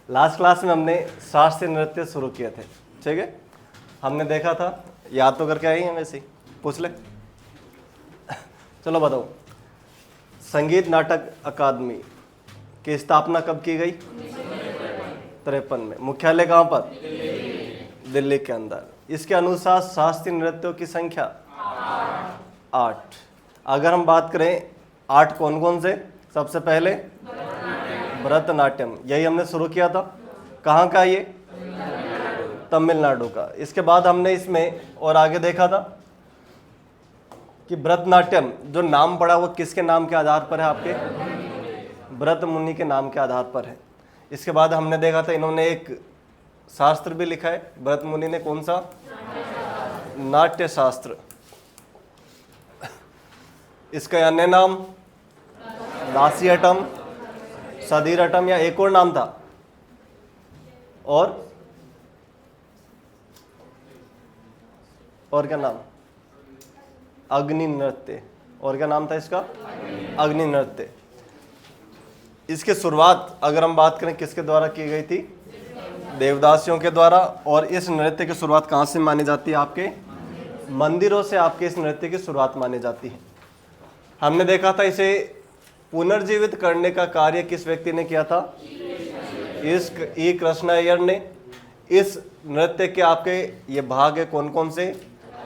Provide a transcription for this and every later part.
Last class में हमने शास्त्रीय नृत्य शुरू किए थे, ठीक है। हमने देखा था, याद तो करके आई हैं वैसे ही, पूछ ले। चलो बताओ, संगीत नाटक अकादमी की स्थापना कब की गई? 53 में। मुख्यालय कहाँ पर? दिल्ली के अंदर। इसके अनुसार शास्त्रीय नृत्यों की संख्या 8। अगर हम बात करें 8 कौन कौन से, सबसे पहले भरतनाट्यम, यही हमने शुरू किया था। कहाँ का ये? तमिलनाडु का। इसके बाद हमने इसमें और आगे देखा था कि भरतनाट्यम जो नाम पड़ा वो किसके नाम के आधार पर है? आपके भरत मुनि के नाम के आधार पर है। इसके बाद हमने देखा था इन्होंने एक शास्त्र भी लिखा है, भरत मुनि ने। कौन सा? नाट्य शास्त्र। इसका अन्य नाम दासीअटम, सदीरटम या एक और नाम था, और क्या नाम? अग्नि नृत्य। और क्या नाम था इसका? अग्नि नृत्य। इसकी शुरुआत अगर हम बात करें किसके द्वारा की गई थी? देवदासियों के द्वारा। और इस नृत्य की शुरुआत कहाँ से मानी जाती है? आपके मंदिरों से आपके इस नृत्य की शुरुआत मानी जाती है। हमने देखा था इसे पुनर्जीवित करने का कार्य किस व्यक्ति ने किया था? ई कृष्ण अय्यर ने। इस नृत्य के आपके ये भाग है कौन कौन से?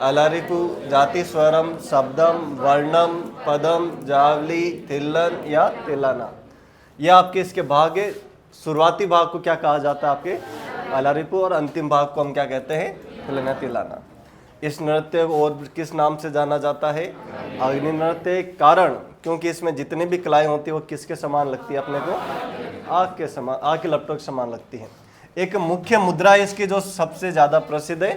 अलरिपु, जाति, स्वरम, शब्दम, वर्णम, पदम, जावली, थिल्लन या तिलाना, यह आपके इसके भाग है। शुरुआती भाग को क्या कहा जाता है? आपके अलरिपु। और अंतिम भाग को हम क्या कहते हैं? थिल्लन, तिलाना। इस नृत्य को और किस नाम से जाना जाता है? अग्नि नृत्य। कारण क्योंकि इसमें जितनी भी कलाएं होती है वो किसके समान लगती है? अपने को आग के समान, आग के लपटों के समान लगती है। एक मुख्य मुद्रा है इसकी जो सबसे ज्यादा प्रसिद्ध है,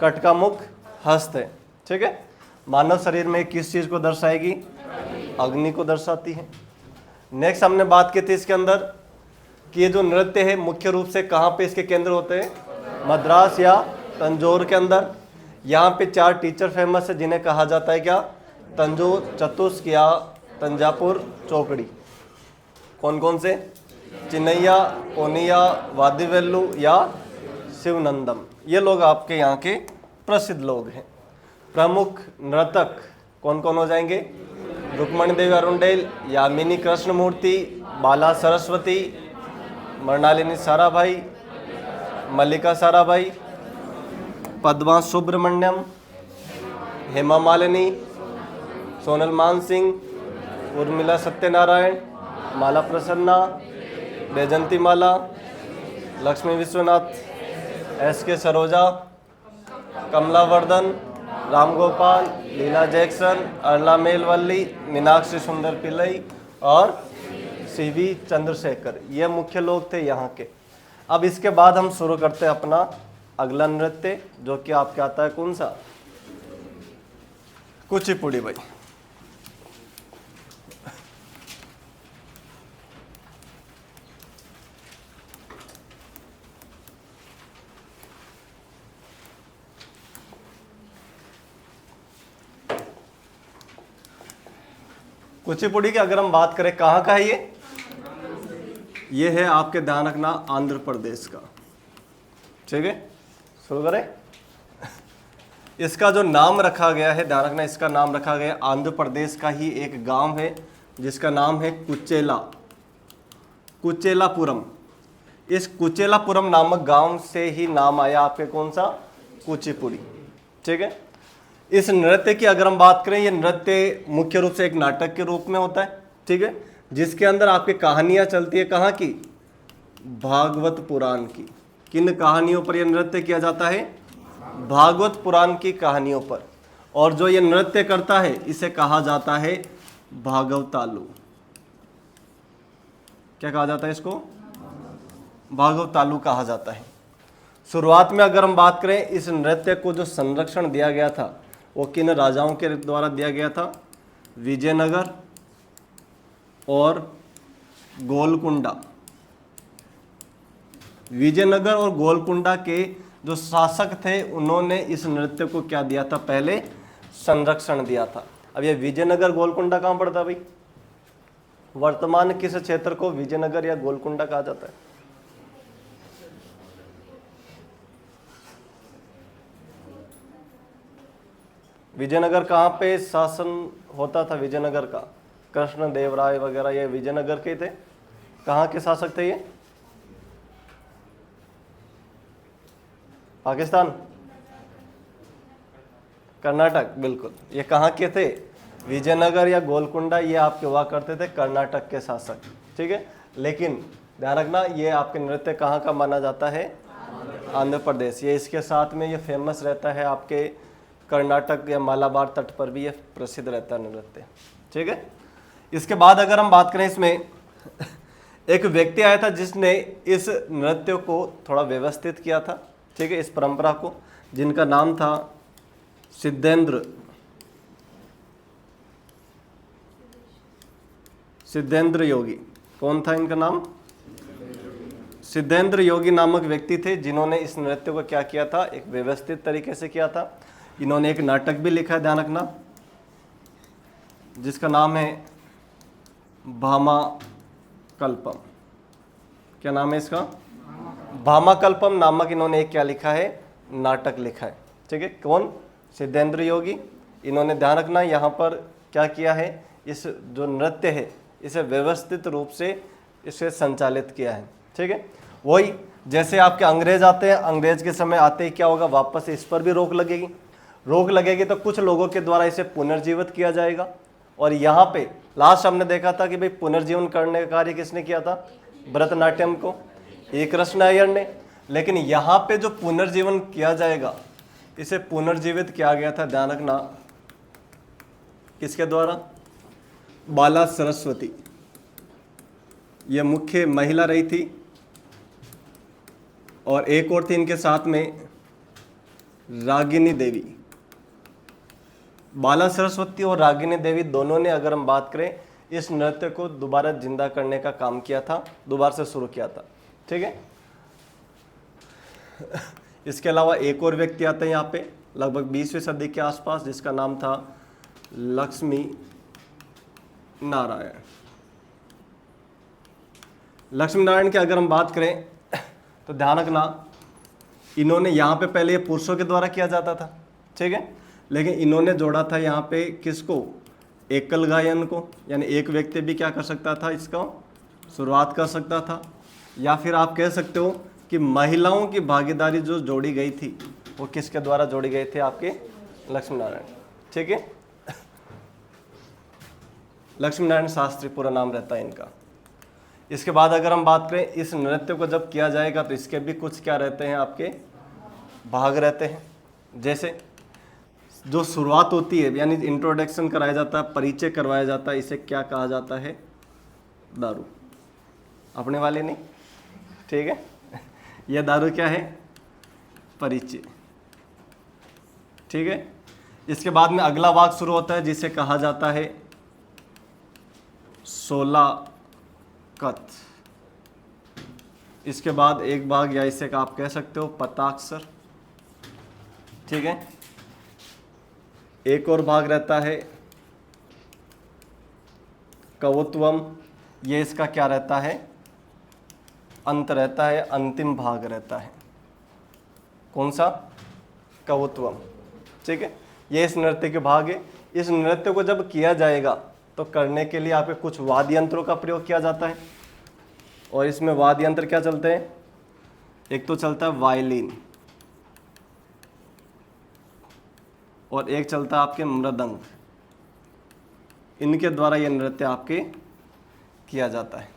कटका मुख हस्त है, ठीक है। मानव शरीर में किस चीज को दर्शाएगी? अग्नि को दर्शाती है। नेक्स्ट हमने बात की थी इसके अंदर कि ये जो नृत्य है मुख्य रूप से कहाँ पे इसके केंद्र होते हैं? मद्रास या तंजौर के अंदर। यहाँ पे 4 टीचर फेमस है जिन्हें कहा जाता है क्या? तंजौर चतुष्क या तंजापुर चौकड़ी। कौन कौन से? चिन्नैया, कोनिया, वादिवेल्लु या शिवनंदम। ये लोग आपके यहाँ के प्रसिद्ध लोग हैं। प्रमुख नर्तक कौन कौन हो जाएंगे? रुक्मणी देवी अरुंडेल, यामिनी कृष्णमूर्ति, बाला सरस्वती, मृणालिनी साराभाई, मल्लिका साराभाई, पद्मा सुब्रमण्यम, हेमा मालिनी, सोनल मान सिंह, उर्मिला सत्यनारायण, माला प्रसन्ना, बैजंती माला, लक्ष्मी विश्वनाथ, SK सरोजा, कमला वर्धन, राम गोपाल, लीला जैक्सन, अरला मेलवल्ली, मीनाक्षी सुंदर पिल्लई और CV चंद्रशेखर। ये मुख्य लोग थे यहाँ के। अब इसके बाद हम शुरू करते हैं अपना अगला नृत्य, जो कि आपके आता है कौन सा? कुचिपुड़ी। भाई कुचिपुड़ी की अगर हम बात करें कहाँ का है ये है आपके ध्यान रखना आंध्र प्रदेश का, ठीक है। शुरू करें। इसका जो नाम रखा गया है, ध्यान रखना, इसका नाम रखा गया आंध्र प्रदेश का ही एक गांव है जिसका नाम है कुचेलापुरम। इस कुचेलापुरम नामक गांव से ही नाम आया आपके कौन सा? कुचिपुड़ी, ठीक है। इस नृत्य की अगर हम बात करें, ये नृत्य मुख्य रूप से एक नाटक के रूप में होता है, ठीक है, जिसके अंदर आपकी कहानियां चलती है। कहाँ की? भागवत पुराण की। किन कहानियों पर यह नृत्य किया जाता है? भागवत पुराण की कहानियों पर। और जो ये नृत्य करता है इसे कहा जाता है भागवतालु। क्या कहा जाता है इसको? भागवतालु कहा जाता है। शुरुआत में अगर हम बात करें, इस नृत्य को जो संरक्षण दिया गया था वो किन राजाओं के द्वारा दिया गया था? विजयनगर और गोलकुंडा। विजयनगर और गोलकुंडा के जो शासक थे उन्होंने इस नृत्य को क्या दिया था? पहले संरक्षण दिया था। अब ये विजयनगर गोलकुंडा कहाँ पड़ता है भाई? वर्तमान किस क्षेत्र को विजयनगर या गोलकुंडा कहा जाता है? विजयनगर कहाँ पे शासन होता था? विजयनगर का कृष्ण देव राय वगैरह ये विजयनगर के थे। कहाँ के शासक थे ये? पाकिस्तान, कर्नाटक, बिल्कुल। ये कहाँ के थे? विजयनगर या गोलकुंडा, ये आपके हुआ करते थे कर्नाटक के शासक, ठीक है। लेकिन ध्यान रखना, ये आपके नृत्य कहाँ का माना जाता है? आंध्र प्रदेश। ये इसके साथ में ये फेमस रहता है आपके कर्नाटक या मालाबार तट पर भी ये प्रसिद्ध रहता है नृत्य, ठीक है। इसके बाद अगर हम बात करें, इसमें एक व्यक्ति आया था जिसने इस नृत्य को थोड़ा व्यवस्थित किया था, ठीक है, इस परंपरा को, जिनका नाम था सिद्धेंद्र योगी। कौन था इनका नाम? सिद्धेंद्र योगी नामक व्यक्ति थे, जिन्होंने इस नृत्य को क्या किया था? एक व्यवस्थित तरीके से किया था। इन्होंने एक नाटक भी लिखा है, ध्यान रखना, जिसका नाम है भामाकल्पम। क्या नाम है इसका? भामाकल्पम नामक इन्होंने एक क्या लिखा है? नाटक लिखा है, ठीक है। कौन? सिद्धेंद्र योगी। इन्होंने ध्यान रखना यहाँ पर क्या किया है? इस जो नृत्य है इसे व्यवस्थित रूप से इसे संचालित किया है, ठीक है। वही जैसे आपके अंग्रेज आते हैं, अंग्रेज के समय आते ही क्या होगा? वापस इस पर भी रोक लगेगी। रोक लगेगी तो कुछ लोगों के द्वारा इसे पुनर्जीवित किया जाएगा। और यहाँ पे लास्ट हमने देखा था कि भाई पुनर्जीवन करने का कार्य किसने किया था? भरतनाट्यम को, एक कृष्ण अय्यर ने। लेकिन यहाँ पे जो पुनर्जीवन किया जाएगा, इसे पुनर्जीवित किया गया था, ध्यान रखना, किसके द्वारा? बाला सरस्वती। यह मुख्य महिला रही थी, और एक और थी इनके साथ में, रागिनी देवी। बाला सरस्वती और रागिनी देवी दोनों ने, अगर हम बात करें, इस नृत्य को दोबारा जिंदा करने का काम किया था, दोबारा से शुरू किया था, ठीक है। इसके अलावा एक और व्यक्ति आता है यहाँ पे लगभग 20वीं सदी के आसपास, जिसका नाम था लक्ष्मी नारायण। लक्ष्मी नारायण की अगर हम बात करें तो ध्यान रखना, इन्होंने यहाँ पे पहले ये पुरुषों के द्वारा किया जाता था, ठीक है, लेकिन इन्होंने जोड़ा था यहाँ पे किसको? एकल गायन को, यानी एक व्यक्ति भी क्या कर सकता था? इसका शुरुआत कर सकता था। या फिर आप कह सकते हो कि महिलाओं की भागीदारी जो जोड़ी गई थी वो किसके द्वारा जोड़ी गई थी? आपके लक्ष्मी नारायण, ठीक है। लक्ष्मी नारायण शास्त्री पूरा नाम रहता है इनका। इसके बाद अगर हम बात करें, इस नृत्य को जब किया जाएगा तो इसके भी कुछ क्या रहते हैं? आपके भाग रहते हैं। जैसे जो शुरुआत होती है, यानी इंट्रोडक्शन कराया जाता है, परिचय करवाया जाता है, इसे क्या कहा जाता है? दारू। अपने वाले नहीं, ठीक है। यह दारू क्या है? परिचय, ठीक है। इसके बाद में अगला भाग शुरू होता है, जिसे कहा जाता है 16 कथ। इसके बाद एक भाग, या इसे आप कह सकते हो पताक्षर, ठीक है। एक और भाग रहता है कवत्वम। ये इसका क्या रहता है? अंत रहता है, अंतिम भाग रहता है। कौन सा? कवत्वम, ठीक है। ये इस नृत्य के भाग है। इस नृत्य को जब किया जाएगा तो करने के लिए आपके कुछ वाद्य यंत्रों का प्रयोग किया जाता है, और इसमें वाद्य यंत्र क्या चलते हैं? एक तो चलता है वायलिन, और एक चलता है आपके मृदंग। इनके द्वारा ये नृत्य आपके किया जाता है।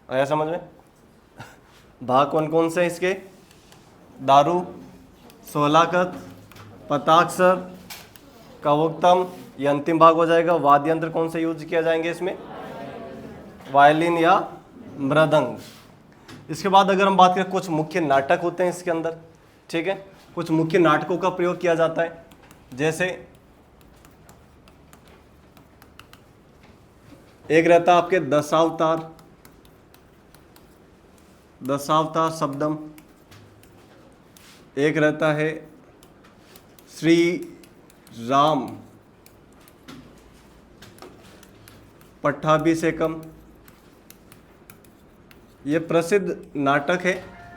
आया समझ में? भाग कौन कौन से इसके? दारू, 16 कथ, पताक्षर, कवोत्तम, ये अंतिम भाग हो जाएगा। वाद्य यंत्र कौन से यूज किया जाएंगे इसमें? वायलिन या मृदंग। इसके बाद अगर हम बात करें, कुछ मुख्य नाटक होते हैं इसके अंदर, ठीक है। कुछ मुख्य नाटकों का प्रयोग किया जाता है, जैसे एक रहता है आपके दशावतार शब्दम। एक रहता है श्री राम पट्टाभिषेकम। ये प्रसिद्ध नाटक है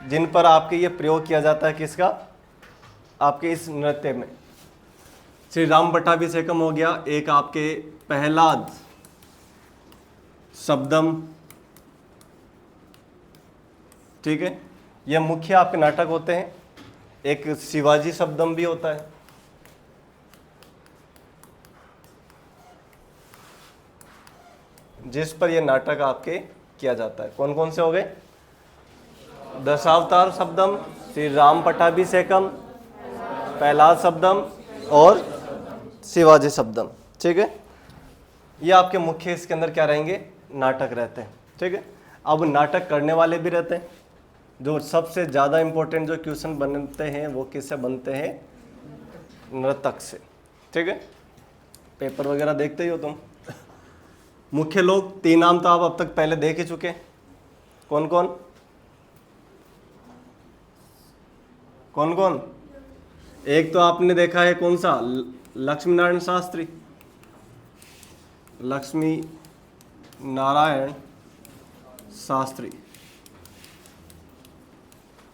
जिन पर आपके ये प्रयोग किया जाता है, किसका? आपके इस नृत्य में। श्री राम पट्टाभिषेकम हो गया, एक आपके प्रहलाद शब्दम, ठीक है, ये मुख्य आपके नाटक होते हैं। एक शिवाजी शब्दम भी होता है, जिस पर ये नाटक आपके किया जाता है। कौन कौन से हो गए? दशावतार शब्दम, श्री राम पट्टाभिषेकम, प्रहलाद शब्दम और शिवाजी शब्दम, ठीक है। ये आपके मुख्य इसके अंदर क्या रहेंगे? नाटक रहते हैं, ठीक है। अब नाटक करने वाले भी रहते हैं। जो सबसे ज़्यादा इम्पोर्टेंट जो क्वेश्चन बनते हैं वो किससे बनते हैं? नर्तक से, ठीक है। पेपर वगैरह देखते ही हो तुम। मुख्य लोग 3 नाम तो आप अब तक पहले देख ही चुके हैं। कौन कौन कौन कौन? एक तो आपने देखा है, कौन सा? लक्ष्मी नारायण शास्त्री, लक्ष्मी नारायण शास्त्री।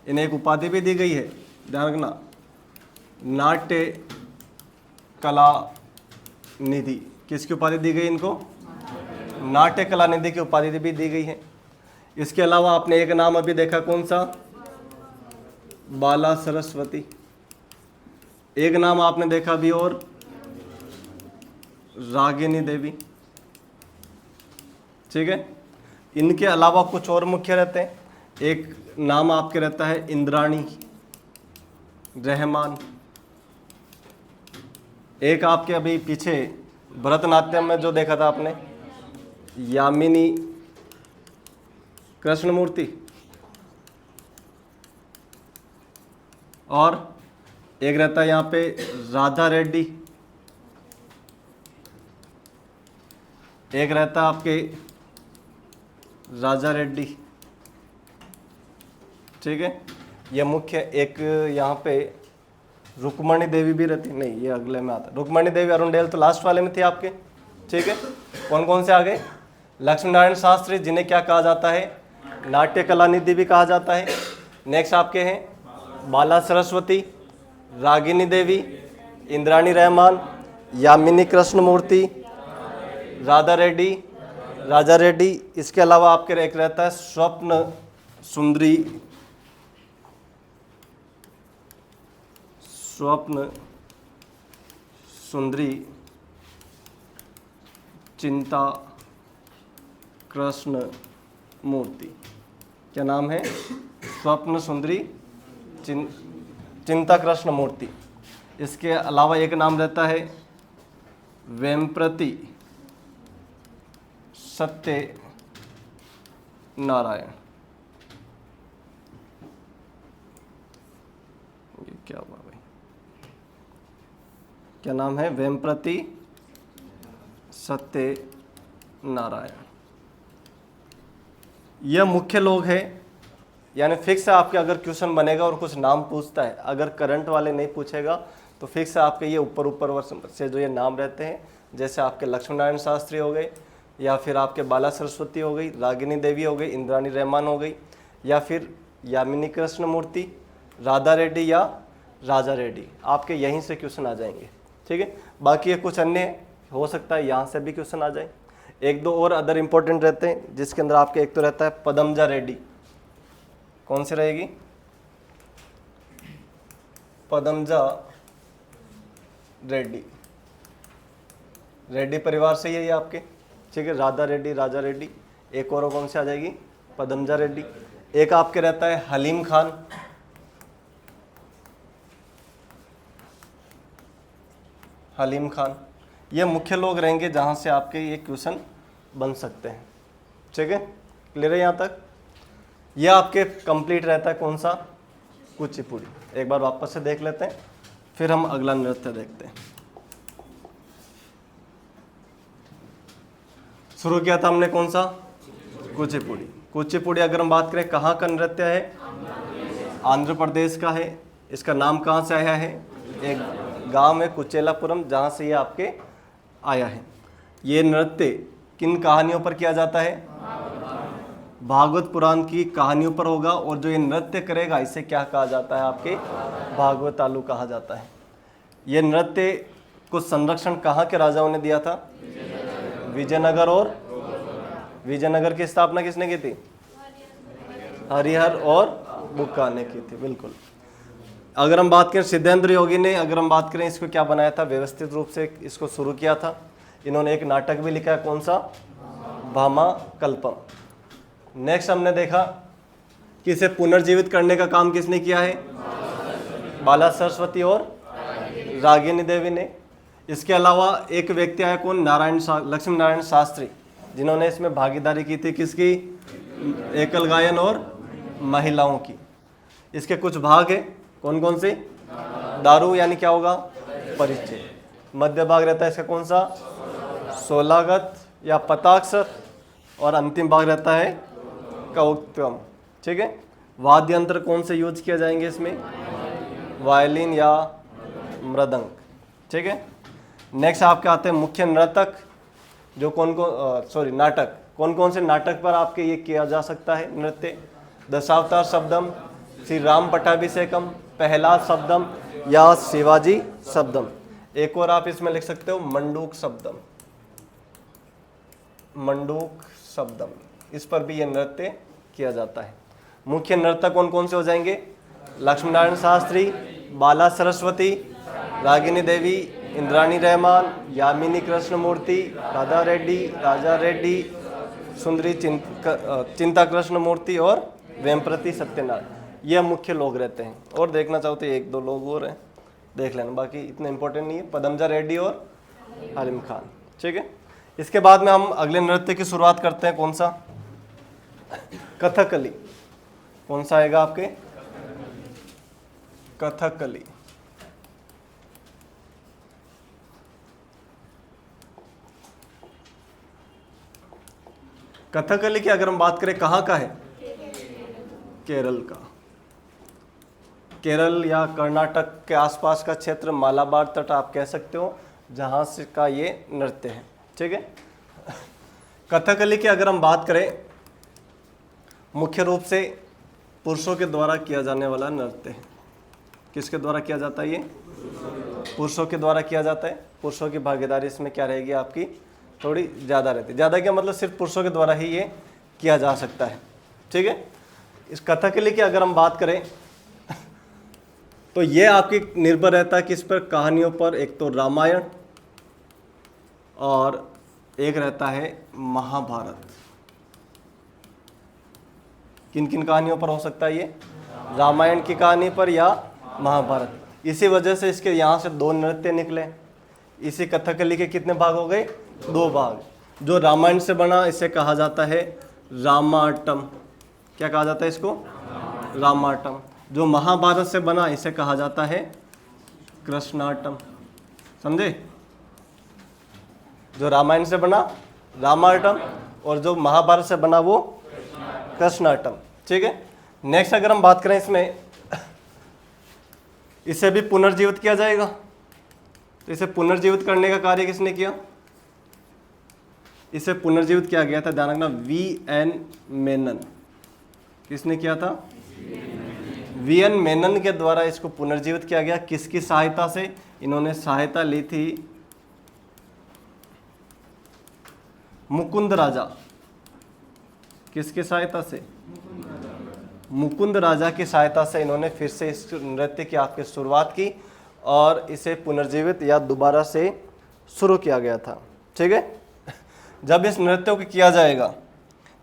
इन्हें एक उपाधि भी दी गई है, ध्यान रखना, नाट्य कला निधि। किसकी उपाधि दी गई इनको? नाट्य कला निधि की उपाधि भी दी गई है। इसके अलावा आपने एक नाम अभी देखा, कौन सा? बाला सरस्वती। एक नाम आपने देखा भी और, रागिनी देवी, ठीक है। इनके अलावा कुछ और मुख्य रहते हैं। एक नाम आपके रहता है इंद्राणी रहमान। एक आपके अभी पीछे भरतनाट्यम में जो देखा था आपने, यामिनी कृष्णमूर्ति। और एक रहता है यहाँ पे राधा रेड्डी। एक रहता है आपके राजा रेड्डी, ठीक है। ये मुख्य। एक यहाँ पे रुक्मणी देवी भी रहती, नहीं ये अगले में आता है। रुक्मणी देवी अरुणडेल तो लास्ट वाले में थी आपके, ठीक है। कौन कौन से आ गए? लक्ष्मी नारायण शास्त्री, जिन्हें क्या कहा जाता है? नाट्य कला निधि भी कहा जाता है। नेक्स्ट आपके हैं बाला सरस्वती, रागिनी देवी, इंद्राणी रहमान, यामिनी कृष्णमूर्ति, राधा रेड्डी, राजा रेड्डी। इसके अलावा आपके एक रहता है स्वप्न सुंदरी, स्वप्न सुंदरी चिंता कृष्ण मूर्ति। क्या नाम है? स्वप्न सुंदरी चिंता कृष्ण मूर्ति। इसके अलावा एक नाम रहता है वेम्प्रति सत्य नारायण। ये क्या हुआ भाई? क्या नाम है? वेम्प्रति सत्य नारायण। यह मुख्य लोग हैं, यानी फिक्स है आपके। अगर क्वेश्चन बनेगा और कुछ नाम पूछता है, अगर करंट वाले नहीं पूछेगा तो फिक्स है आपके ये ऊपर ऊपर से जो ये नाम रहते हैं, जैसे आपके लक्ष्मी नारायण शास्त्री हो गए, या फिर आपके बाला सरस्वती हो गई, रागिनी देवी हो गई, इंद्राणी रहमान हो गई, या फिर यामिनी कृष्ण मूर्ति, राधा रेड्डी या राजा रेड्डी। आपके यहीं से क्वेश्चन आ जाएंगे, ठीक है। बाकी ये कुछ अन्य हो सकता है यहाँ से भी क्वेश्चन आ जाए। एक दो और अदर इंपॉर्टेंट रहते हैं, जिसके अंदर आपके एक तो रहता है पदमजा रेड्डी। कौन सी रहेगी? पदमजा रेड्डी। रेड्डी परिवार से ही है ये आपके, ठीक है। राधा रेड्डी, राजा रेड्डी। एक और कौन सी आ जाएगी? पदमजा रेड्डी। एक आपके रहता है हलीम खान। हलीम खान। ये मुख्य लोग रहेंगे जहाँ से आपके ये क्वेश्चन बन सकते हैं, ठीक है। क्लियर है यहाँ तक? यह आपके कंप्लीट रहता है कौन सा? कुचिपुड़ी। एक बार वापस से देख लेते हैं, फिर हम अगला नृत्य देखते हैं। शुरू किया था हमने कौन सा? कुचिपुड़ी। कुचिपुड़ी अगर हम बात करें कहाँ का नृत्य है? आंध्र प्रदेश का है। इसका नाम कहाँ से आया है? एक गांव है कुचेलापुरम, जहाँ से ये आपके आया है। ये नृत्य किन कहानियों पर किया जाता है? भागवत पुराण की कहानियों पर होगा। और जो ये नृत्य करेगा इसे क्या कहा जाता है? आपके भागवतालु कहा जाता है। ये नृत्य को संरक्षण कहाँ के राजाओं ने दिया था? विजयनगर। और विजयनगर की स्थापना किसने की थी? हरिहर और बुक्का ने की थी, बिल्कुल। अगर हम बात करें सिद्धेंद्र योगी ने, अगर हम बात करें इसको क्या बनाया था, व्यवस्थित रूप से इसको शुरू किया था। इन्होंने एक नाटक भी लिखा है, कौन सा? भामाकल्पम। नेक्स्ट हमने देखा कि इसे पुनर्जीवित करने का काम किसने किया है? बाला सरस्वती और रागिनी देवी ने। इसके अलावा एक व्यक्ति आया, कौन? लक्ष्मी नारायण शास्त्री, जिन्होंने इसमें भागीदारी की थी। किसकी? एकल गायन और महिलाओं की। इसके कुछ भाग है, कौन कौन से? दारू यानी क्या होगा? परिचय। मध्य भाग रहता है इसका कौन सा? सोलागत या पताक्षर। और अंतिम भाग रहता है कौक्तम। ठीक है। वाद्य यंत्र कौन से यूज किए जाएंगे इसमें? वायलिन या मृदंग। ठीक है। नेक्स्ट आपके आते हैं मुख्य नर्तक, जो नाटक। कौन कौन से नाटक पर आपके ये किया जा सकता है नृत्य? दशावतार शब्दम, श्री राम पट्टाभिषेकम, प्रहलाद शब्दम या शिवाजी शब्दम। एक और आप इसमें लिख सकते हो मंडूक शब्दम। मंडूक शब्दम, इस पर भी ये नृत्य किया जाता है। मुख्य नर्तक कौन कौन से हो जाएंगे? लक्ष्मी नारायण शास्त्री, बाला सरस्वती, रागिनी देवी, इंद्राणी रहमान, यामिनी कृष्णमूर्ति, राधा रेड्डी, राजा रेड्डी, सुंदरी चिंता कृष्णमूर्ति और वेमप्रति सत्यनारायण। ये मुख्य लोग रहते हैं। और देखना चाहो तो एक दो लोग और हैं, देख लेना, बाकी इतना इंपॉर्टेंट नहीं है। पदमजा रेड्डी और हलीम खान। ठीक है। इसके बाद में हम अगले नृत्य की शुरुआत करते हैं, कौन सा? कथकली। कौन सा आएगा आपके? कथकली। कथकली की अगर हम बात करें कहाँ का है? केरल का। केरल या कर्नाटक के आसपास का क्षेत्र, मालाबार तट आप कह सकते हो, जहाँ से का ये नृत्य है। ठीक है। कथकली की अगर हम बात करें, मुख्य रूप से पुरुषों के द्वारा किया जाने वाला नृत्य है। किसके द्वारा किया जाता है? ये पुरुषों के द्वारा किया जाता है। पुरुषों की भागीदारी इसमें क्या रहेगी आपकी? थोड़ी ज़्यादा रहती है। ज़्यादा क्या मतलब? सिर्फ पुरुषों के द्वारा ही ये किया जा सकता है। ठीक है। इस कथकली की अगर हम बात करें तो ये आपकी निर्भर रहता है किस पर? कहानियों पर। एक तो रामायण और एक रहता है महाभारत। किन किन कहानियों पर हो सकता है ये? रामायण की कहानी पर या महाभारत। इसी वजह से इसके यहाँ से दो नृत्य निकले। इसी कथकली के कितने भाग हो गए? दो भाग। जो रामायण से बना इसे कहा जाता है रामाटम। क्या कहा जाता है इसको? रामाटम। जो महाभारत से बना इसे कहा जाता है कृष्णाटम। समझे? जो रामायण से बना रामाटम और जो महाभारत से बना वो कृष्णाटम। ठीक है। नेक्स्ट अगर हम बात करें इसमें, इसे भी पुनर्जीवित किया जाएगा। तो इसे पुनर्जीवित करने का कार्य किसने किया? इसे पुनर्जीवित किया गया था, ध्यान रखना, V.N. मेनन। किसने किया था? V.N. मेनन के द्वारा इसको पुनर्जीवित किया गया। किसकी सहायता से? इन्होंने सहायता ली थी मुकुंद राजा। किसकी सहायता से? मुकुंद राजा की सहायता से इन्होंने फिर से इस नृत्य की आपकी शुरुआत की और इसे पुनर्जीवित या दोबारा से शुरू किया गया था। ठीक है। जब इस नृत्य को किया जाएगा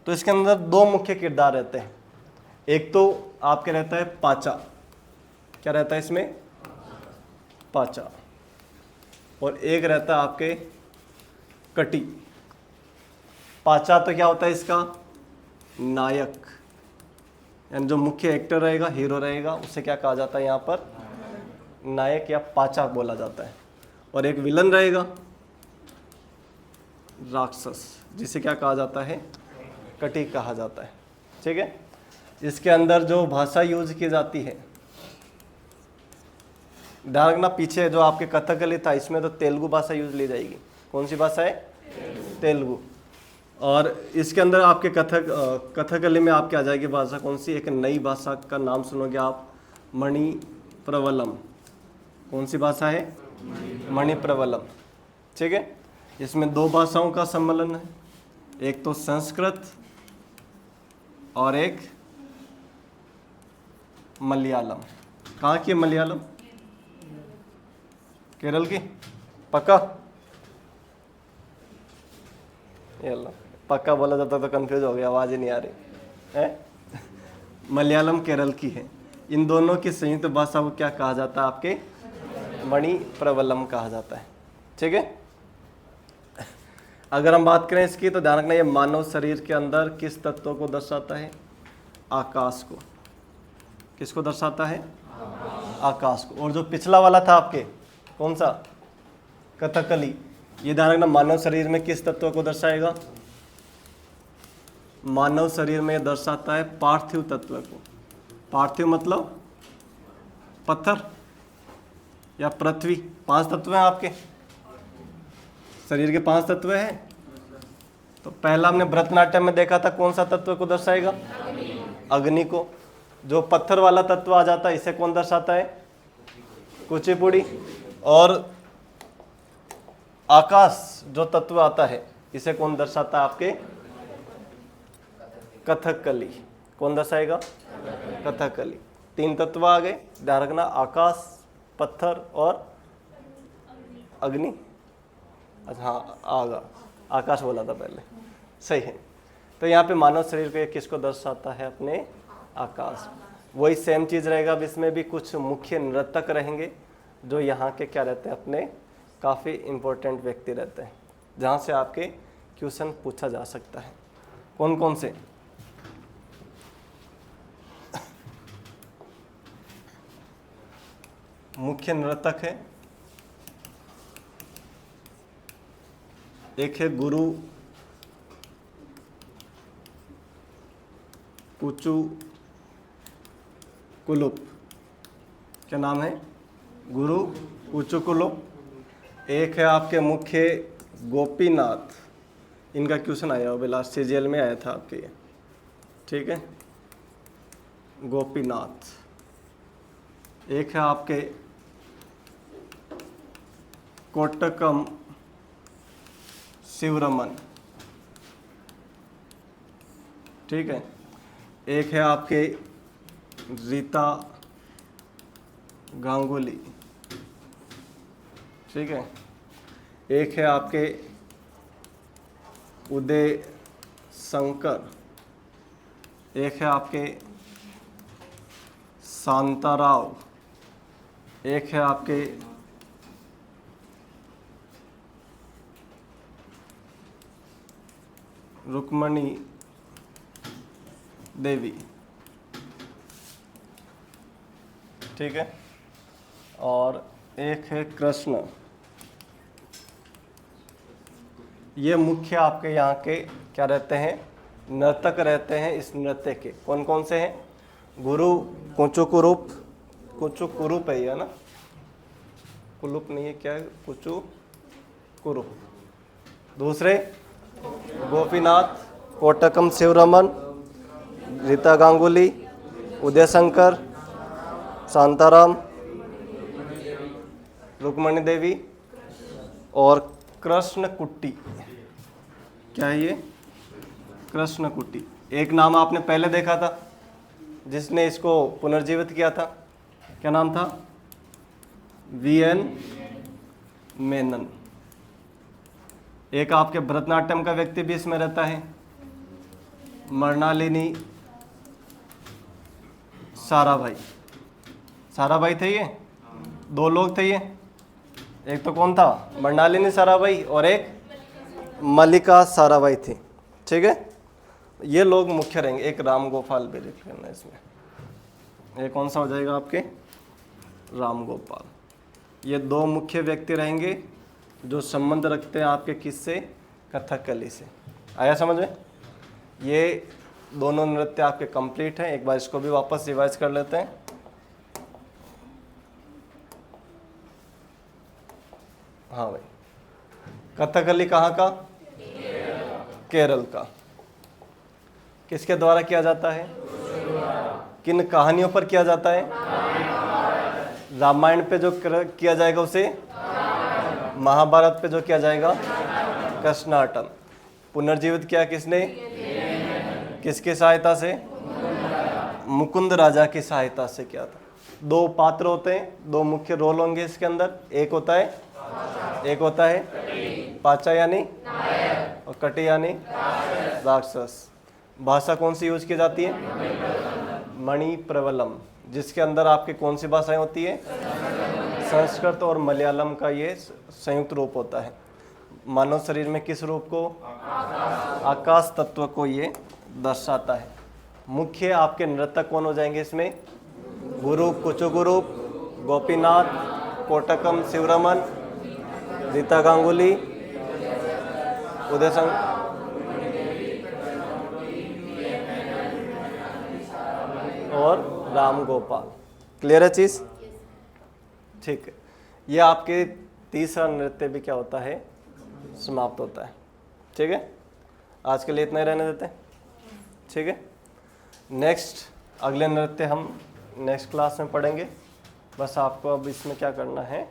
तो इसके अंदर दो मुख्य किरदार रहते हैं। एक तो आपके रहता है पाचा। क्या रहता है इसमें? पाचा। और एक रहता है आपके कटी। पाचा तो क्या होता है इसका? नायक, यानी जो मुख्य एक्टर रहेगा, हीरो रहेगा, उसे क्या कहा जाता है यहाँ पर? नायक या पाचा बोला जाता है। और एक विलन रहेगा, राक्षस, जिसे क्या कहा जाता है? कटी कहा जाता है। ठीक है। इसके अंदर जो भाषा यूज की जाती है, ध्यान रखना, पीछे जो आपके कथकली था इसमें तो तेलुगु भाषा यूज ली जाएगी। कौन सी भाषा है? तेलुगु। और इसके अंदर आपके कथकली में आपके आ जाएगी भाषा कौन सी? एक नई भाषा का नाम सुनोगे आप, मणिप्रवलम। कौन सी भाषा है? मणिप्रवलम। ठीक है, इसमें दो भाषाओं का सम्मेलन है, एक तो संस्कृत और एक मलयालम। कहाँ की है मलयालम? केरल की? पक्का? ये लो, पक्का बोला जाता तो कंफ्यूज हो गया, आवाज ही नहीं आ रही है। मलयालम केरल की है। इन दोनों की संयुक्त भाषा को क्या कहा जाता है? आपके मणिप्रवलम कहा जाता है। ठीक है, अगर हम बात करें इसकी तो ध्यान रखना, ये मानव शरीर के अंदर किस तत्व को दर्शाता है? आकाश को। किसको दर्शाता है? आकाश को। और जो पिछला वाला था आपके, कौन सा? कथकली। ये ध्यान रखना, मानव शरीर में किस तत्व को दर्शाएगा? मानव शरीर में दर्शाता है पार्थिव तत्व को। पार्थिव मतलब पत्थर या पृथ्वी। 5 तत्व हैं आपके शरीर के, 5 तत्व हैं। तो पहला हमने भरतनाट्यम में देखा था, कौन सा तत्व को दर्शाएगा? अग्नि को। जो पत्थर वाला तत्व आ जाता है, इसे कौन दर्शाता है? कुचिपुड़ी। और आकाश जो तत्व आता है, इसे कौन दर्शाता है? आपके कथकली। कौन दर्शाएगा? कथकली। 3 तत्व आ गए, ध्यान रखना, आकाश, पत्थर और अग्नि। अच्छा हाँ, आगा आकाश बोला था पहले, सही है। तो यहाँ पे मानव शरीर को किसको दर्शाता है? अपने आकाश। वही सेम चीज़ रहेगा, अब इसमें भी कुछ मुख्य नर्तक रहेंगे जो यहाँ के क्या रहते हैं? अपने काफ़ी इम्पोर्टेंट व्यक्ति रहते हैं, जहाँ से आपके क्वेश्चन पूछा जा सकता है। कौन कौन से? मुख्य नर्तक है, एक है गुरु कुचुकुलुप। क्या नाम है? गुरु कुचुकुलुप। एक है आपके मुख्य गोपीनाथ। इनका क्वेश्चन आया अभी लास्ट सीजीएल में आया था आपके ये। ठीक है, गोपीनाथ। एक है आपके कोटकम शिवरमन। ठीक है, एक है आपके रीता गांगुली। ठीक है, एक है आपके उदय शंकर। एक है आपके शांताराव। एक है आपके रुक्मणी देवी। ठीक है, और एक है कृष्ण। ये मुख्य आपके यहाँ के क्या रहते हैं? नर्तक रहते हैं इस नृत्य के। कौन कौन से हैं? गुरु कुचुकुरुप। कुचुकुरुप है ये ना, कुलुप नहीं है, क्या है? कुचुकुरुप। दूसरे गोपीनाथ, कोटकम शिवरमन, रीता गांगुली, उदय शंकर, शांताराम, रुक्मणी देवी और कृष्ण कुट्टी। क्या है ये? कृष्ण कुट्टी। एक नाम आपने पहले देखा था जिसने इसको पुनर्जीवित किया था, क्या नाम था? वीएन मेनन। एक आपके भरतनाट्यम का व्यक्ति भी इसमें रहता है, मृणालिनी साराभाई। साराभाई थे ये, 2 लोग थे ये। एक तो कौन था? मृणालिनी साराभाई, और एक मल्लिका साराभाई थी। ठीक है, ये लोग मुख्य रहेंगे। एक राम गोपाल भी लिख लेना इसमें। ये कौन सा हो जाएगा आपके? राम गोपाल। ये 2 मुख्य व्यक्ति रहेंगे जो संबंध रखते हैं आपके किससे? कथकली से। आया समझ में? ये दोनों नृत्य आपके कंप्लीट हैं। एक बार इसको भी वापस रिवाइज कर लेते हैं। हाँ भाई, कथकली कहाँ का? केरल का। किसके द्वारा किया जाता है? किन कहानियों पर किया जाता है? रामायण पे जो किया जाएगा उसे महाभारत पे जो किया जाएगा कृष्णाटन। पुनर्जीवित किया किसने? किसकी सहायता से? मुकुंद राजा की सहायता से किया था। दो पात्र होते हैं, दो मुख्य रोल होंगे इसके अंदर। एक होता है पाचा यानी और कटी यानी राक्षस। भाषा कौन सी यूज की जाती है? मणि प्रवलम, जिसके अंदर आपके कौन सी भाषाएं होती है? संस्कृत और मलयालम का ये संयुक्त रूप होता है। मानव शरीर में किस रूप को? आकाश तत्व को ये दर्शाता है। मुख्य आपके नृत्यक कौन हो जाएंगे इसमें? गुरु, कुचुगुरु, गोपीनाथ, कोटकम शिवरमन, रीता गांगुली, उदय संग और राम गोपाल। क्लियर है चीज? ठीक है। ये आपके तीसरा नृत्य भी क्या होता है? समाप्त होता है। ठीक है, आज के लिए इतना ही रहने देते हैं। ठीक है, नेक्स्ट अगले नृत्य हम नेक्स्ट क्लास में पढ़ेंगे। बस आपको अब इसमें क्या करना है,